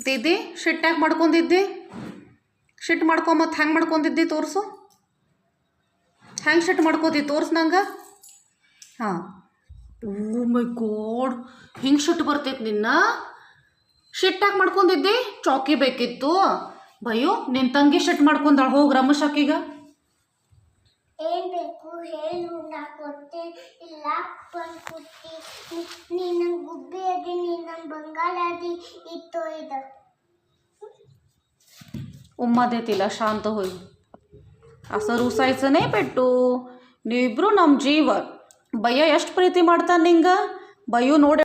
ದೀದಿ ಶಿಟ್ಟಾಗಿ ಮಾಡ್ಕೊಂಡಿದ್ದಿ? ಶಿಟ್ ಮತ್ತು ಹೆಂಗೆ ಮಾಡ್ಕೊಂಡಿದ್ದಿ ತೋರಿಸು. ಹೆಂಗೆ ಶಿಟ್ ಮಾಡ್ಕೋತಿ ತೋರ್ಸು ನಂಗೆ. ಹಾಂ. ಓ ಮೈ ಗಾಡ್, ಹಿಂಗೆ ಶಿಟ್ ಬರ್ತೈತೆ ನಿನ್ನ? ಶಿಟ್ಟಾಗಿ ಮಾಡ್ಕೊಂಡಿದ್ದಿ? ಚಾಕಿ ಬೇಕಿತ್ತು. ಭಯೋ ನಿನ್ನ ತಂಗಿ ಶಿಟ್ ಮಾಡ್ಕೊಂಡಾಳ. ಹೋಗಿ ರಮೇಶ್ ಅಕ್ಕಿಗ. ಏನ್ ಬೇಕು ಹೇಳು, ನಾ ಕೊಟ್ಟೆ ಇಲ್ಲ ಬಂದ್ಬಿಟ್ಟಿ. ನೀ ನಂಗೆ ಗುಬ್ಬಿ ಅದಿ, ನೀ ನಂಗೆ ಬಂಗಾರ ಅದಿ, ಇತ್ತು ಇದು ಉಮ್ಮದೇತಿಲ್ಲ ಶಾಂತ ಹೋಗಿ. असं रुसायचं नाही पेटू. ನೀವಿಬ್ರು ನಮ್ಮ ಜೀವ. ಭಯ್ಯ ಎಷ್ಟು ಪ್ರೀತಿ ಮಾಡ್ತಾನೆ ನಿಂಗೆ. ಭಯ್ಯು ನೋಡಿ